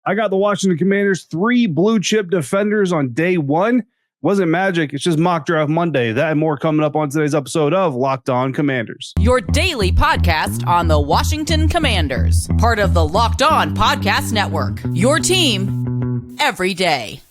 I got the Washington Commanders 3 blue chip defenders on day 1. Wasn't magic. It's just Mock Draft Monday. That and more coming up on today's episode of Locked On Commanders. Your daily podcast on the Washington Commanders. Part of the Locked On Podcast Network. Your team every day.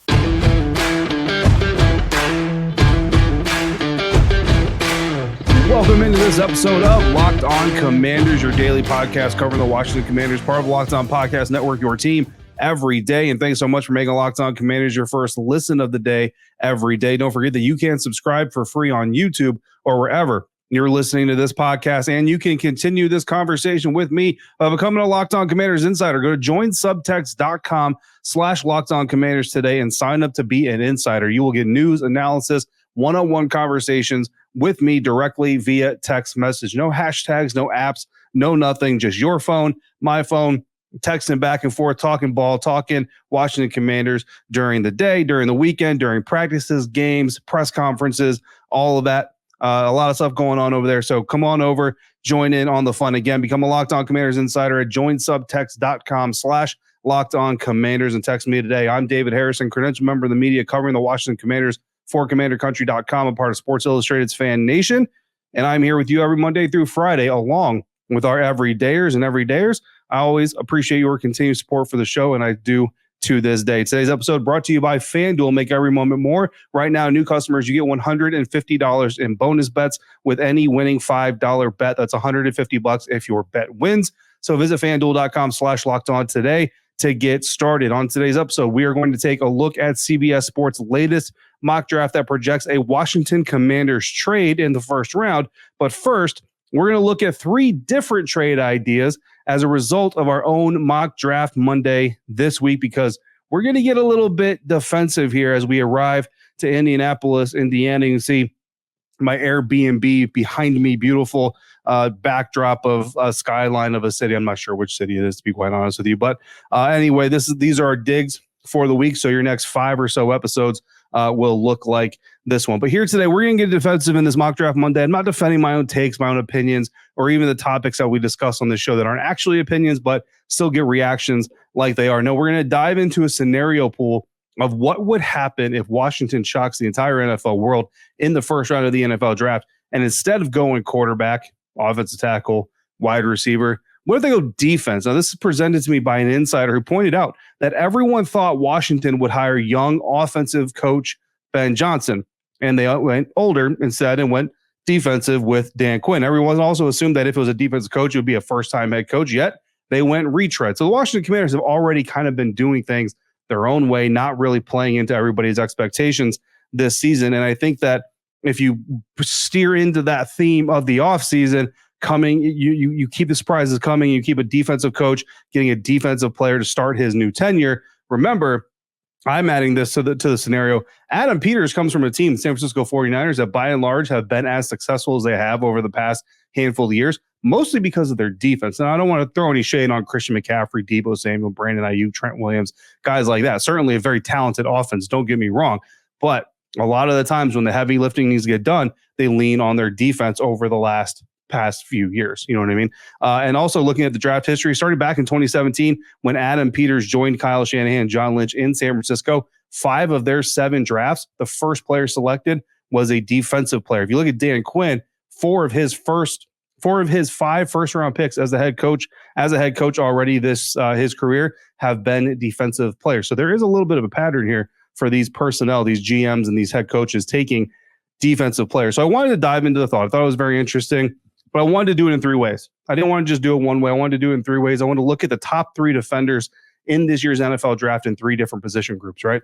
Welcome into this episode of Locked On Commanders, your daily podcast covering the Washington Commanders, part of the Locked On Podcast Network, your team every day. And thanks so much for making Locked On Commanders your first listen of the day every day. Don't forget that you can subscribe for free on YouTube or wherever you're listening to this podcast, and you can continue this conversation with me by becoming a Locked On Commanders insider. Go to joinsubtext.com/Locked On Commanders today and sign up to be an insider. You will get news, analysis, one-on-one conversations with me directly via text message. No hashtags, no apps, no nothing, just your phone, my phone, texting back and forth, talking ball, talking Washington Commanders during the day, during the weekend, during practices, games, press conferences, all of that. A lot of stuff going on over there. So come on over, join in on the fun again. Become a Locked On Commanders insider at joinsubtext.com/Locked On Commanders and text me today. I'm David Harrison, credential member of the media covering the Washington Commanders for CommanderCountry.com, a part of Sports Illustrated's Fan Nation. And I'm here with you every Monday through Friday, along with our everydayers and everydayers. I always appreciate your continued support for the show, and I do to this day. Today's episode brought to you by FanDuel. Make every moment more. Right now, new customers, you get $150 in bonus bets with any winning $5 bet. That's $150 if your bet wins. So visit FanDuel.com/locked on today to get started. On today's episode, we are going to take a look at CBS Sports' latest mock draft that projects a Washington Commanders trade in the first round. But first, we're going to look at 3 different trade ideas as a result of our own mock draft Monday this week, because we're going to get a little bit defensive here as we arrive to Indianapolis, Indiana. You can see my Airbnb behind me, beautiful backdrop of a skyline of a city. I'm not sure which city it is, to be quite honest with you. But anyway, these are our digs for the week. So your next 5 or so episodes will look like this one. But here today, we're going to get defensive in this mock draft Monday. I'm not defending my own takes, my own opinions, or even the topics that we discuss on the show that aren't actually opinions, but still get reactions like they are. No, we're going to dive into a scenario pool of what would happen if Washington shocks the entire NFL world in the first round of the NFL draft. And instead of going quarterback, offensive tackle, wide receiver, what if they go defense? Now, this is presented to me by an insider who pointed out that everyone thought Washington would hire young offensive coach Ben Johnson, and they went older instead and went defensive with Dan Quinn. Everyone also assumed that if it was a defensive coach, it would be a first-time head coach, yet they went retread. So the Washington Commanders have already kind of been doing things their own way, not really playing into everybody's expectations this season. And I think that if you steer into that theme of the offseason, coming, you keep the surprises coming. You keep a defensive coach getting a defensive player to start his new tenure. Remember, I'm adding this to the scenario. Adam Peters comes from a team, the San Francisco 49ers, that by and large have been as successful as they have over the past handful of years, mostly because of their defense. Now, I don't want to throw any shade on Christian McCaffrey, Deebo Samuel, Brandon Ayuk, Trent Williams, guys like that. Certainly a very talented offense, don't get me wrong. But a lot of the times when the heavy lifting needs to get done, they lean on their defense over the past few years. You know what I mean? And also looking at the draft history, starting back in 2017, when Adam Peters joined Kyle Shanahan and John Lynch in San Francisco, 5 of their 7 drafts, the first player selected was a defensive player. If you look at Dan Quinn, 4 of his 5 first-round picks as a head coach already his career have been defensive players. So there is a little bit of a pattern here for these personnel, these GMs and these head coaches taking defensive players. So I wanted to dive into the thought. I thought it was very interesting, but I wanted to do it in 3 ways. I didn't want to just do it one way. I wanted to do it in 3 ways. I wanted to look at the top 3 defenders in this year's NFL draft in 3 different position groups, right?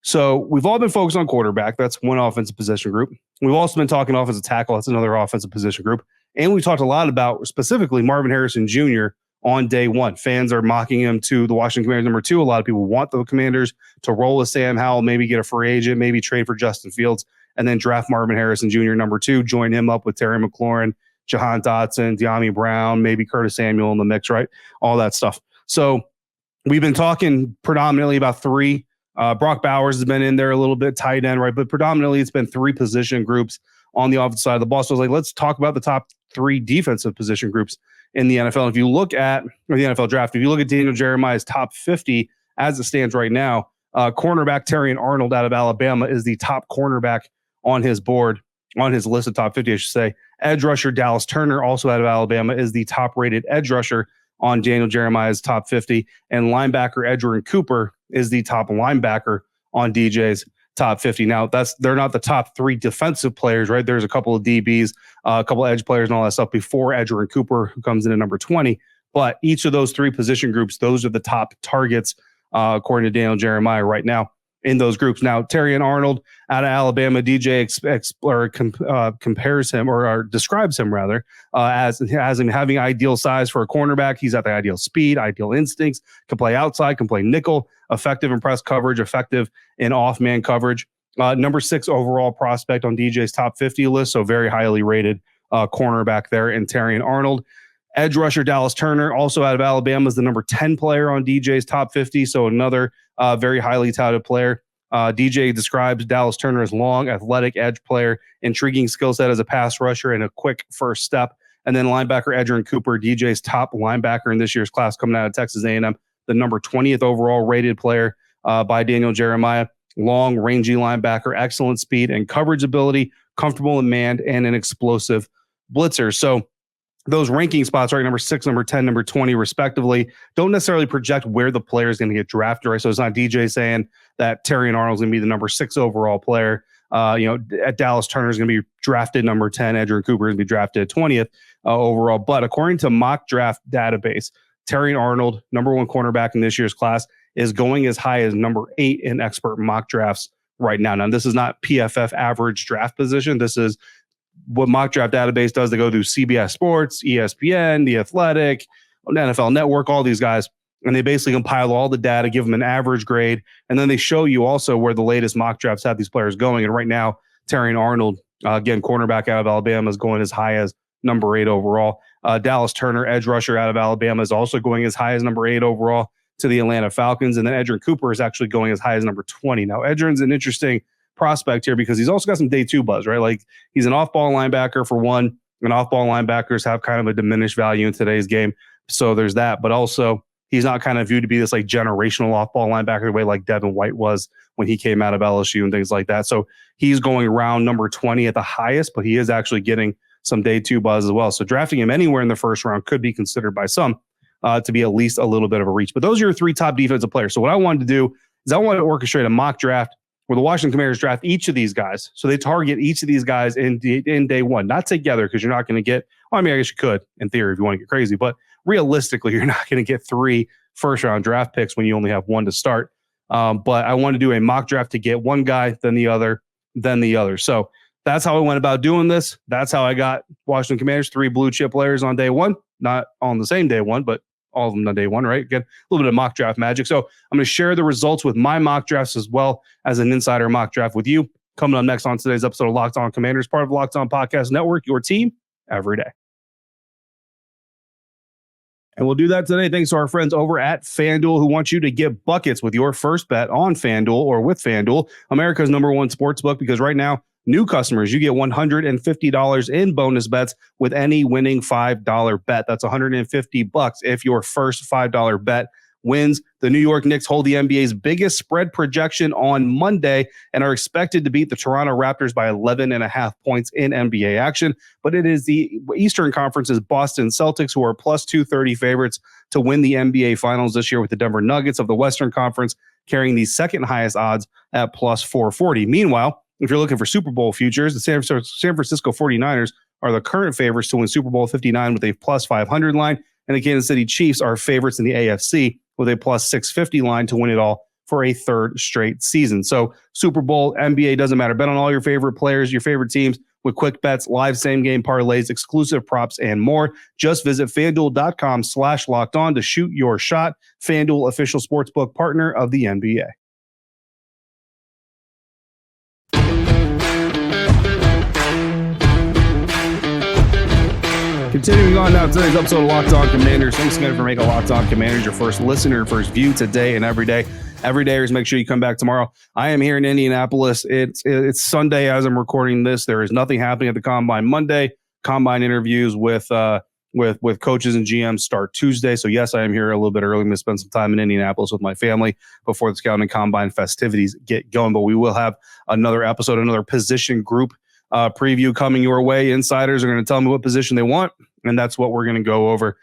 So we've all been focused on quarterback. That's one offensive position group. We've also been talking offensive tackle. That's another offensive position group. And we talked a lot about specifically Marvin Harrison Jr. on day 1. Fans are mocking him to the Washington Commanders number 2. A lot of people want the Commanders to roll with Sam Howell, maybe get a free agent, maybe trade for Justin Fields, and then draft Marvin Harrison Jr. number 2, join him up with Terry McLaurin, Jahan Dotson, De'Ami Brown, maybe Curtis Samuel in the mix, right? All that stuff. So we've been talking predominantly about 3. Brock Bowers has been in there a little bit, tight end, right? But predominantly it's been 3 position groups on the offensive side of the ball. So I was like, let's talk about the top 3 defensive position groups in the NFL. If you look at the NFL draft, if you look at Daniel Jeremiah's top 50 as it stands right now, cornerback Tarrion Arnold out of Alabama is the top cornerback on his board, on his list of top 50, I should say. Edge rusher Dallas Turner, also out of Alabama, is the top-rated edge rusher on Daniel Jeremiah's top 50. And linebacker Edgerrin Cooper is the top linebacker on DJ's top 50. Now, they're not the top 3 defensive players, right? There's a couple of DBs, a couple of edge players and all that stuff before Edgerrin Cooper, who comes in at number 20. But each of those 3 position groups, those are the top targets, according to Daniel Jeremiah right now in those groups. Now, Tarrion Arnold out of Alabama, DJ compares him or describes him rather as him having ideal size for a cornerback. He's at the ideal speed, ideal instincts, can play outside, can play nickel, effective in press coverage, effective in off-man coverage. Number 6 overall prospect on DJ's top 50 list, so very highly rated cornerback there in Tarrion Arnold. Edge rusher Dallas Turner, also out of Alabama, is the number 10 player on DJ's top 50, so another very highly touted player. DJ describes Dallas Turner as long, athletic edge player, intriguing skill set as a pass rusher, and a quick first step. And then linebacker Edgerrin Cooper, DJ's top linebacker in this year's class, coming out of Texas A&M, the number 20th overall rated player by Daniel Jeremiah. Long, rangy linebacker, excellent speed and coverage ability, comfortable in man, and an explosive blitzer. So those ranking spots, right, number 6, number 10, number 20, respectively, don't necessarily project where the player is going to get drafted, right? So it's not DJ saying that Tarrion Arnold's going to be the number 6 overall player. At Dallas Turner is going to be drafted number 10. Edgerrin Cooper is going to be drafted 20th overall. But according to Mock Draft Database, Tarrion Arnold, number 1 cornerback in this year's class, is going as high as number 8 in expert mock drafts right now. Now, this is not PFF average draft position. This is what Mock Draft Database does. They go through CBS Sports, ESPN, The Athletic, NFL Network, all these guys, and they basically compile all the data, give them an average grade, and then they show you also where the latest mock drafts have these players going. And right now, Tarrion Arnold, again, cornerback out of Alabama, is going as high as number 8 overall. Dallas Turner, edge rusher out of Alabama, is also going as high as number 8 overall to the Atlanta Falcons. And then Edgerrin Cooper is actually going as high as number 20. Now, Edgerrin's an interesting prospect here because he's also got some day 2 buzz, right? Like, he's an off-ball linebacker for one, and off-ball linebackers have kind of a diminished value in today's game. So there's that. But also, he's not kind of viewed to be this like generational off-ball linebacker the way like Devin White was when he came out of LSU and things like that. So he's going around number 20 at the highest, but he is actually getting some day 2 buzz as well. So drafting him anywhere in the first round could be considered by some to be at least a little bit of a reach. But those are your 3 top defensive players. So what I wanted to do is I wanted to orchestrate a mock draft where the Washington Commanders draft each of these guys. So they target each of these guys in day 1, not together, because you're not going to get, well, I mean, I guess you could in theory if you want to get crazy, but realistically, you're not going to get 3 first round draft picks when you only have 1 to start. But I want to do a mock draft to get one guy, then the other, then the other. So that's how I went about doing this. That's how I got Washington Commanders 3 blue chip players on day 1, not on the same day 1, but all of them on day 1, right? Again, a little bit of mock draft magic. So I'm going to share the results with my mock drafts as well as an insider mock draft with you. Coming up next on today's episode of Locked On Commanders, part of the Locked On Podcast Network, your team every day. And we'll do that today thanks to our friends over at FanDuel, who want you to get buckets with your first bet on FanDuel or with FanDuel, America's #1 sportsbook, because right now, new customers, you get $150 in bonus bets with any winning $5 bet. That's $150 if your first $5 bet wins. The New York Knicks hold the NBA's biggest spread projection on Monday and are expected to beat the Toronto Raptors by 11.5 points in NBA action. But it is the Eastern Conference's Boston Celtics who are plus 230 favorites to win the NBA Finals this year, with the Denver Nuggets of the Western Conference carrying the second highest odds at plus 440. Meanwhile, if you're looking for Super Bowl futures, the San Francisco 49ers are the current favorites to win Super Bowl 59 with a plus 500 line, and the Kansas City Chiefs are favorites in the AFC with a plus 650 line to win it all for a 3rd straight season. So Super Bowl, NBA, doesn't matter. Bet on all your favorite players, your favorite teams with quick bets, live same-game parlays, exclusive props, and more. Just visit FanDuel.com/lockedon to shoot your shot. FanDuel, official sportsbook partner of the NBA. Continuing on now, today's episode of Locked On Commanders. Thanks again for making Locked On Commanders your first listener, first view today and every day. Every dayers, make sure you come back tomorrow. I am here in Indianapolis. It's Sunday as I'm recording this. There is nothing happening at the Combine Monday. Combine interviews with with coaches and GMs start Tuesday. So yes, I am here a little bit early. I'm going to spend some time in Indianapolis with my family before the Scouting Combine festivities get going. But we will have another episode, another position group preview coming your way. Insiders are going to tell me what position they want, and that's what we're going to go over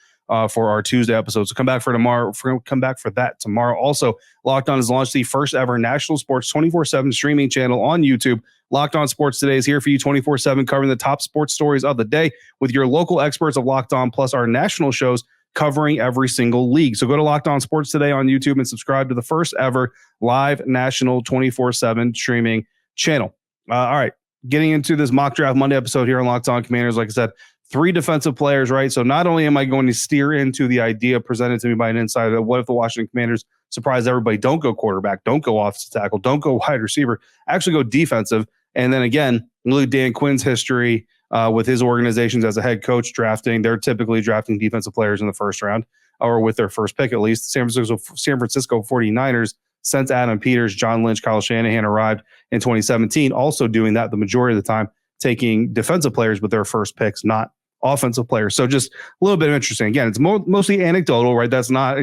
for our Tuesday episode. So come back for tomorrow. Come back for that tomorrow. Also, Locked On has launched the first ever national sports 24/7 streaming channel on YouTube. Locked On Sports Today is here for you 24/7, covering the top sports stories of the day with your local experts of Locked On, plus our national shows covering every single league. So go to Locked On Sports Today on YouTube and subscribe to the first ever live national 24/7 streaming channel. All right, getting into this Mock Draft Monday episode here on Locked On Commanders. Like I said, 3 defensive players, right? So not only am I going to steer into the idea presented to me by an insider that what if the Washington Commanders surprise everybody, don't go quarterback, don't go offensive tackle, don't go wide receiver, actually go defensive. And then again, look at Dan Quinn's history with his organizations as a head coach drafting. They're typically drafting defensive players in the first round or with their first pick at least. San Francisco 49ers, since Adam Peters, John Lynch, Kyle Shanahan arrived in 2017, also doing that the majority of the time, taking defensive players with their first picks, not offensive players. So just a little bit interesting. Again, it's mostly anecdotal, right? That's not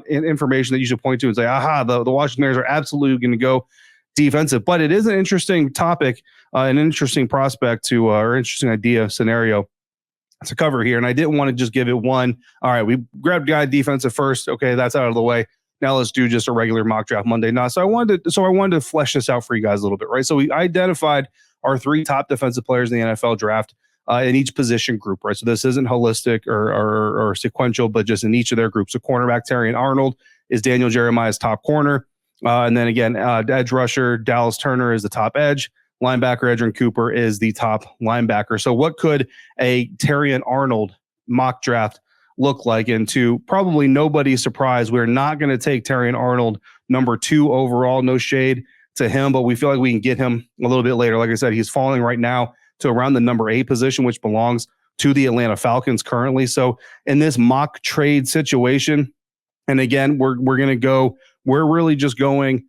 information that you should point to and say, aha, the Washington Commanders are absolutely going to go defensive. But it is an interesting topic, an interesting prospect to, or interesting idea scenario to cover here. And I didn't want to just give it one. All right, we grabbed guy defensive first. Okay, that's out of the way. Now let's do just a regular mock draft Monday. So I wanted to flesh this out for you guys a little bit, right? So we identified our 3 top defensive players in the NFL draft in each position group, right? So this isn't holistic or sequential, but just in each of their groups. So cornerback Tarrion Arnold is Daniel Jeremiah's top corner. And then again, edge rusher Dallas Turner is the top edge. Linebacker Edgerrin Cooper is the top linebacker. So what could a Tarrion Arnold mock draft look like? And to probably nobody's surprise, we're not going to take Tarrion Arnold number 2 overall. No shade to him, but we feel like we can get him a little bit later. Like I said, he's falling right now to around the number 8 position, which belongs to the Atlanta Falcons currently. So in this mock trade situation, and again, we're really just going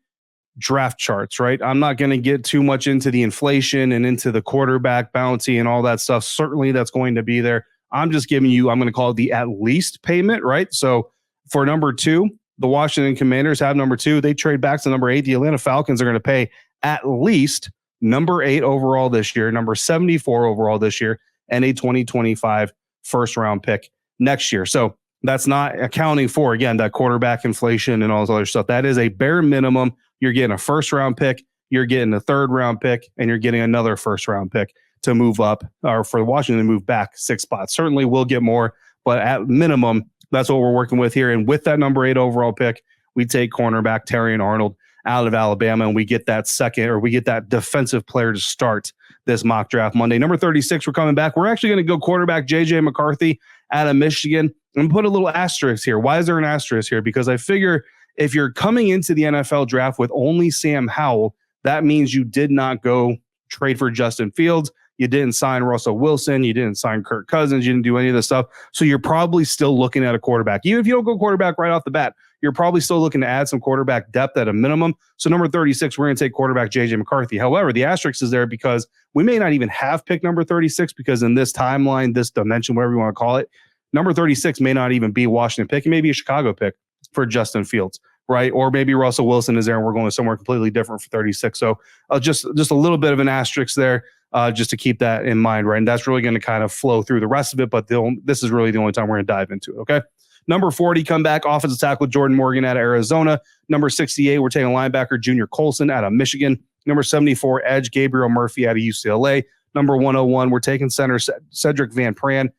draft charts, right? I'm not going to get too much into the inflation and into the quarterback bounty and all that stuff. Certainly that's going to be there. I'm just giving you, I'm going to call it the at least payment, right? So for number 2, the Washington Commanders have number 2. They trade back to number 8. The Atlanta Falcons are going to pay at least number 8 overall this year, number 74 overall this year, and a 2025 first round pick next year. So that's not accounting for, again, that quarterback inflation and all this other stuff. That is a bare minimum. You're getting a first round pick, you're getting a third round pick, and you're getting another first round pick to move up, or for Washington to move back 6 spots. Certainly we'll get more, but at minimum, that's what we're working with here. And with that number 8 overall pick, we take cornerback Tarrion Arnold out of Alabama, and we get that defensive player to start this mock draft Monday. Number 36, we're coming back. We're actually going to go quarterback J.J. McCarthy out of Michigan, and put a little asterisk here. Why is there an asterisk here? Because I figure if you're coming into the NFL draft with only Sam Howell, that means you did not go trade for Justin Fields. You didn't sign Russell Wilson. You didn't sign Kirk Cousins. You didn't do any of this stuff. So you're probably still looking at a quarterback. Even if you don't go quarterback right off the bat, you're probably still looking to add some quarterback depth at a minimum. So number 36, we're going to take quarterback J.J. McCarthy. However, the asterisk is there because we may not even have pick number 36 because in this timeline, this dimension, whatever you want to call it, number 36 may not even be a Washington pick. It may be a Chicago pick for Justin Fields, right? Or maybe Russell Wilson is there and we're going somewhere completely different for 36. So just a little bit of an asterisk there. Just to keep that in mind, right? And that's really going to kind of flow through the rest of it, but this is really the only time we're going to dive into it, okay? Number 40, comeback offensive tackle Jordan Morgan out of Arizona. Number 68, we're taking linebacker Junior Colson out of Michigan. Number 74, edge Gabriel Murphy out of UCLA. Number 101, we're taking center Cedric Van Pran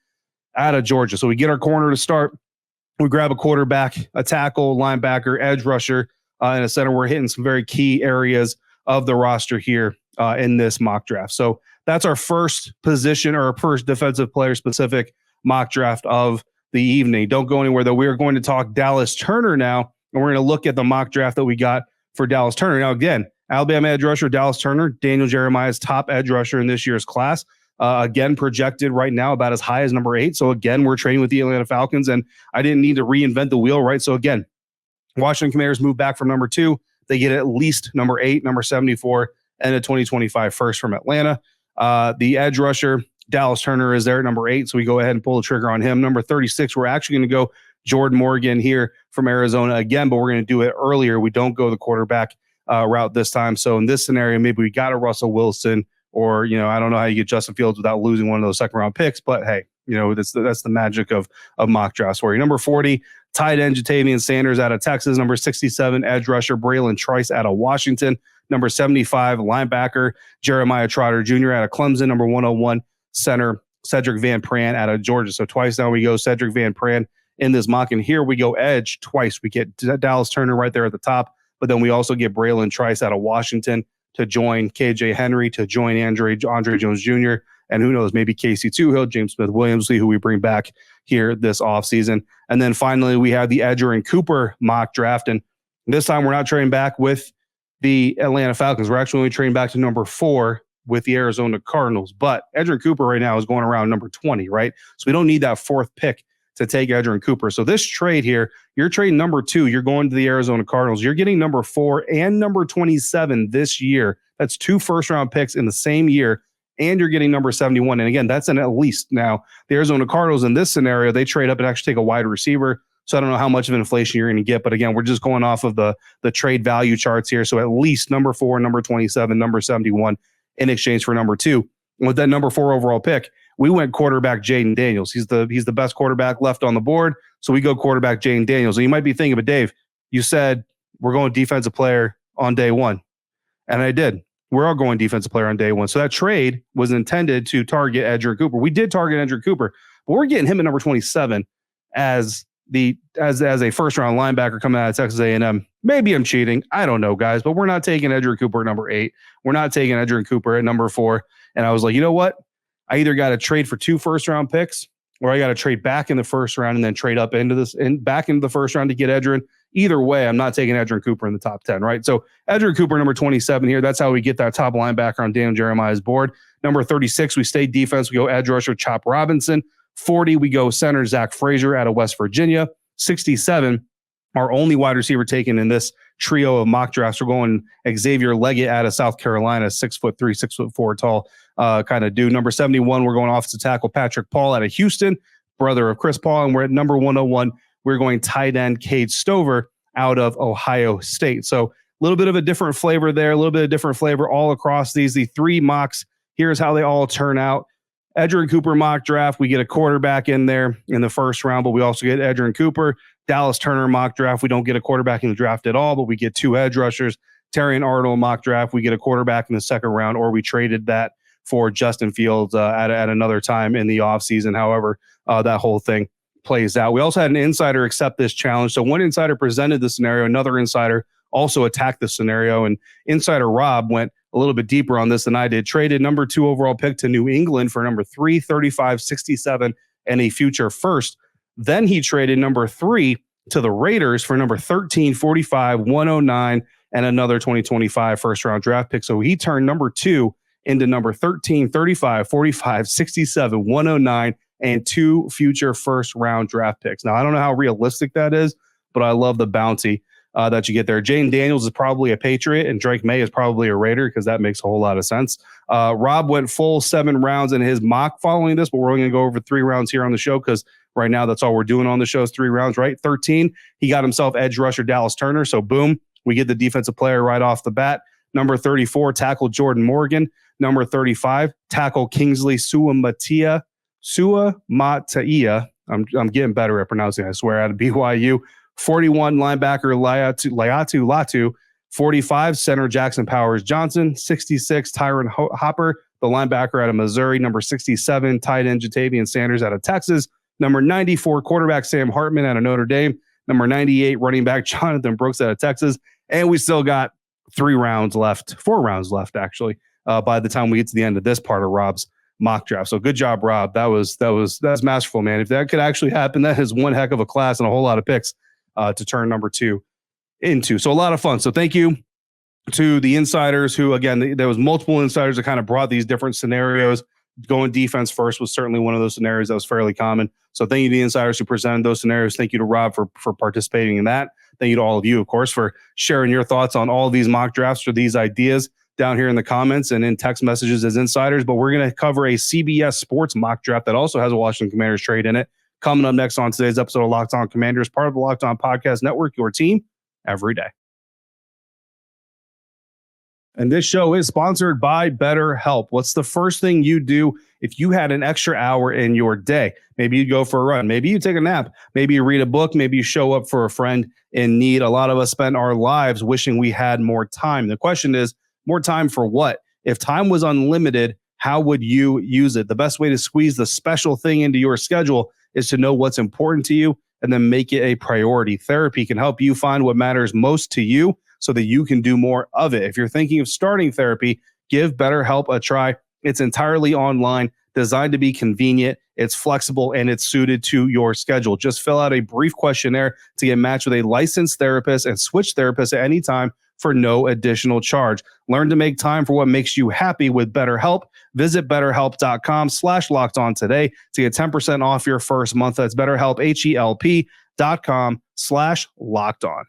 out of Georgia. So we get our corner to start. We grab a quarterback, a tackle, linebacker, edge rusher, and a center. We're hitting some very key areas of the roster here in this mock draft. So that's our first position or our first defensive player specific mock draft of the evening. Don't go anywhere though. We are going to talk Dallas Turner now, and we're going to look at the mock draft that we got for Dallas Turner. Now, again, Alabama edge rusher Dallas Turner, Daniel Jeremiah's top edge rusher in this year's class. Again, projected right now about as high as number 8. So again, we're trading with the Atlanta Falcons, and I didn't need to reinvent the wheel, right? So again, Washington Commanders move back from number 2. They get at least number 8, number 74, and a 2025 first from Atlanta. The edge rusher, Dallas Turner is there at number 8, so we go ahead and pull the trigger on him. Number 36, we're actually going to go Jordan Morgan here from Arizona again, but we're going to do it earlier. We don't go the quarterback route this time. So in this scenario, maybe we got a Russell Wilson, or, I don't know how you get Justin Fields without losing one of those second round picks, but hey, that's the magic of mock drafts for you. Number 40, tight end Jatavian Sanders out of Texas. Number 67, edge rusher Braylon Trice out of Washington. Number 75, linebacker Jeremiah Trotter Jr. out of Clemson. Number 101, center Cedric Van Pran out of Georgia. So twice now we go Cedric Van Pran in this mock, and here we go edge twice. We get Dallas Turner right there at the top, but then we also get Braylon Trice out of Washington to join KJ Henry, to join Andre Jones Jr., and who knows, maybe Casey Toohill, James Smith-Williams, who we bring back here this offseason. And then finally, we have the Edgerrin Cooper mock draft, and this time we're not trading back with the Atlanta Falcons. We're actually only trading back to number 4 with the Arizona Cardinals. But Edgerrin Cooper right now is going around number 20, right? So we don't need that 4th pick to take Edgerrin Cooper. So this trade here, you're trading number 2. You're going to the Arizona Cardinals. You're getting number 4 and number 27 this year. That's 2 first-round picks in the same year, and you're getting number 71. And again, that's an at least. Now, the Arizona Cardinals in this scenario, they trade up and actually take a wide receiver. So I don't know how much of inflation you're going to get, but again, we're just going off of the trade value charts here. So at least number 4, number 27, number 71 in exchange for number 2. With that number 4 overall pick, we went quarterback Jaden Daniels. He's the best quarterback left on the board. So we go quarterback Jaden Daniels. And you might be thinking, but Dave, you said we're going defensive player on day 1. And I did. We're all going defensive player on day 1. So that trade was intended to target Edgerrin Cooper. We did target Edgerrin Cooper, but we're getting him at number 27 as a first round linebacker coming out of Texas A&M. Maybe I'm cheating. I don't know, guys, but we're not taking Edgerrin Cooper at number 8. We're not taking Edgerrin Cooper at number 4. And I was like, you know what? I either got to trade for 2 first round picks, or I got to trade back in the first round and then trade up into this and back into the first round to get Edgerrin. Either way, I'm not taking Edgerrin Cooper in the top 10, right? So Edgerrin Cooper, number 27 here. That's how we get that top linebacker on Daniel Jeremiah's board. Number 36, we stay defense. We go edge rusher Chop Robinson. 40, we go center Zach Frazier out of West Virginia. 67, our only wide receiver taken in this trio of mock drafts. We're going Xavier Leggett out of South Carolina, 6'3", 6'4" tall kind of dude. Number 71, we're going offensive tackle Patrick Paul out of Houston, brother of Chris Paul. And we're at number 101, we're going tight end Cade Stover out of Ohio State. So a little bit of a different flavor there, a little bit of different flavor all across these. The 3 mocks, here's how they all turn out. Edgerrin Cooper mock draft, we get a quarterback in there in the first round, but we also get Edgerrin Cooper. Dallas Turner mock draft, we don't get a quarterback in the draft at all, but we get 2 edge rushers. Tarrion Arnold mock draft, we get a quarterback in the second round, or we traded that for Justin Fields at another time in the offseason. However, that whole thing plays out. We also had an insider accept this challenge. So one insider presented the scenario, another insider also attacked the scenario, and insider Rob went a little bit deeper on this than I did. Traded number 2 overall pick to New England for number 3, 35, 67, and a future first. Then he traded number 3 to the Raiders for number 13, 45, 109, and another 2025 first round draft pick. So he turned number 2 into number 13, 35, 45, 67, 109, and 2 future first round draft picks. Now, I don't know how realistic that is, but I love the bounty that you get there. Jaden Daniels is probably a Patriot, and Drake May is probably a Raider, because that makes a whole lot of sense. Rob went full 7 rounds in his mock following this, but we're only going to go over 3 rounds here on the show, because right now that's all we're doing on the show is 3 rounds, right? 13, he got himself edge rusher Dallas Turner, so boom, we get the defensive player right off the bat. Number 34, tackle Jordan Morgan. Number 35, tackle Kingsley Suamataia. I'm getting better at pronouncing it, I swear, out of BYU. 41, linebacker Laiatu Latu. 45, center Jackson Powers Johnson. 66, Tyron Hopper, the linebacker out of Missouri. Number 67, tight end Jatavian Sanders out of Texas. Number 94, quarterback Sam Hartman out of Notre Dame. Number 98, running back Jonathan Brooks out of Texas. And we still got 4 rounds left, actually, by the time we get to the end of this part of Rob's mock draft. So good job, Rob. That's masterful, man. If that could actually happen, that is one heck of a class and a whole lot of picks to turn number 2 into. So a lot of fun. So thank you to the insiders who, again, there was multiple insiders that kind of brought these different scenarios. Going defense first was certainly one of those scenarios that was fairly common. So thank you to the insiders who presented those scenarios. Thank you to Rob for participating in that. Thank you to all of you, of course, for sharing your thoughts on all of these mock drafts or these ideas. down here in the comments and in text messages as insiders. But we're going to cover a CBS Sports mock draft that also has a Washington Commanders trade in it. Coming up next on today's episode of Locked On Commanders, part of the Locked On Podcast Network, your team every day. And this show is sponsored by BetterHelp. What's the first thing you do if you had an extra hour in your day? Maybe you go for a run. Maybe you take a nap. Maybe you read a book. Maybe you show up for a friend in need. A lot of us spend our lives wishing we had more time. The question is, more time for what? If time was unlimited, how would you use it? The best way to squeeze the special thing into your schedule is to know what's important to you and then make it a priority. Therapy can help you find what matters most to you so that you can do more of it. If you're thinking of starting therapy, give BetterHelp a try. It's entirely online, designed to be convenient, it's flexible, and it's suited to your schedule. Just fill out a brief questionnaire to get matched with a licensed therapist and switch therapists at any time for no additional charge. Learn to make time for what makes you happy with BetterHelp. Visit BetterHelp.com/lockedon today to get 10% off your first month. That's BetterHelp, HELP.com/lockedon.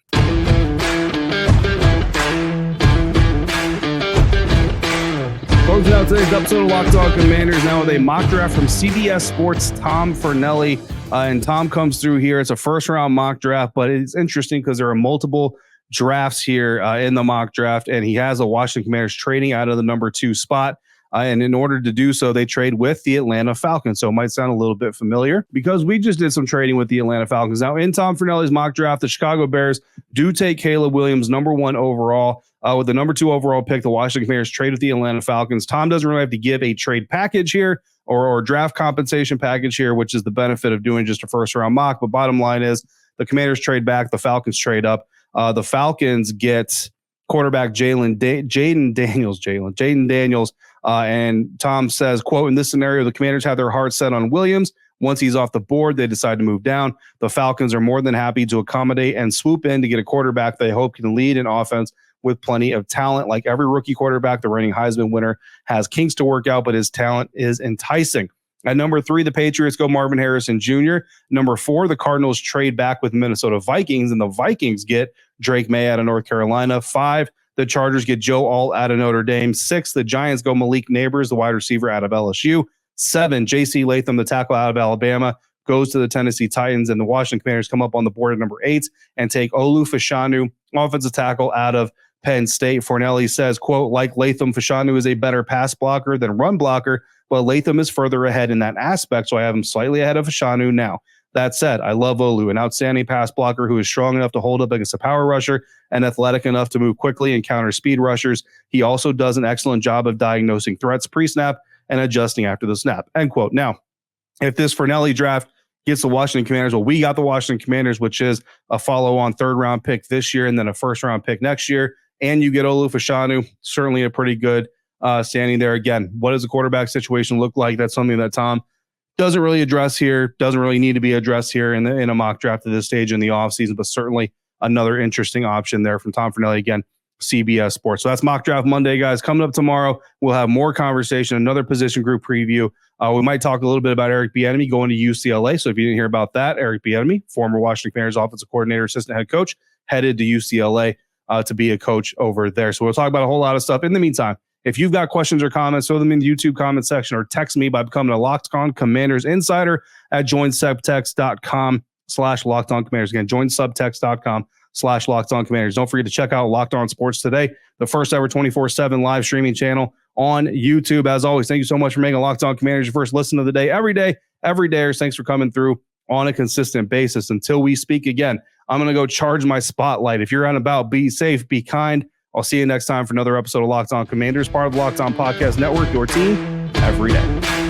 Closing out today's episode of Locked On Commanders now with a mock draft from CBS Sports' Tom Fornelli. And Tom comes through here. It's a first-round mock draft, but it's interesting because there are multiple drafts here in the mock draft, and he has a Washington Commanders trading out of the number 2 spot. And in order to do so, they trade with the Atlanta Falcons. So it might sound a little bit familiar because we just did some trading with the Atlanta Falcons. Now, in Tom Fornelli's mock draft, the Chicago Bears do take Caleb Williams, number 1 overall. With the number 2 overall pick, the Washington Commanders trade with the Atlanta Falcons. Tom doesn't really have to give a trade package here or draft compensation package here, which is the benefit of doing just a first-round mock. But bottom line is the Commanders trade back, the Falcons trade up. The Falcons get quarterback Jaden Daniels. And Tom says, quote, in this scenario, the Commanders have their heart set on Williams. Once he's off the board, they decide to move down. The Falcons are more than happy to accommodate and swoop in to get a quarterback they hope can lead an offense with plenty of talent. Like every rookie quarterback, the reigning Heisman winner has kinks to work out, but his talent is enticing. At number 3, the Patriots go Marvin Harrison Jr. Number 4, the Cardinals trade back with Minnesota Vikings, and the Vikings get Drake May out of North Carolina. 5, the Chargers get Joe Alt out of Notre Dame. 6, the Giants go Malik Neighbors, the wide receiver out of LSU. 7, J.C. Latham, the tackle out of Alabama, goes to the Tennessee Titans, and the Washington Commanders come up on the board at number 8 and take Olu Fashanu, offensive tackle out of Penn State. Fornelli says, quote, like Latham, Fashanu is a better pass blocker than run blocker, but Latham is further ahead in that aspect, so I have him slightly ahead of Fashanu now. That said, I love Olu, an outstanding pass blocker who is strong enough to hold up against a power rusher and athletic enough to move quickly and counter speed rushers. He also does an excellent job of diagnosing threats pre-snap and adjusting after the snap, end quote. Now, if this Fornelli draft gets the Washington Commanders, well, we got the Washington Commanders, which is a follow-on third-round pick this year and then a first-round pick next year, and you get Olu Fashanu, certainly a pretty good standing there. Again, what does the quarterback situation look like? That's something that Tom doesn't really address here, doesn't really need to be addressed here in a mock draft at this stage in the offseason, but certainly another interesting option there from Tom Fornelli, again, CBS Sports. So that's Mock Draft Monday, guys. Coming up tomorrow, we'll have more conversation, another position group preview. We might talk a little bit about Eric Bieniemy going to UCLA. So if you didn't hear about that, Eric Bieniemy, former Washington Commanders offensive coordinator, assistant head coach, headed to UCLA to be a coach over there. So we'll talk about a whole lot of stuff. In the meantime, if you've got questions or comments, throw them in the YouTube comment section or text me by becoming a Locked On Commanders insider at joinsubtext.com/LockedOnCommanders. Again, joinsubtext.com/LockedOnCommanders. Don't forget to check out Locked On Sports Today, the first ever 24/7 live streaming channel on YouTube. As always, thank you so much for making Locked On Commanders your first listen of the day. Every day. Thanks for coming through on a consistent basis. Until we speak again, I'm going to go charge my spotlight. If you're out and about, be safe, be kind. I'll see you next time for another episode of Locked On Commanders, part of the Locked On Podcast Network, your team every day.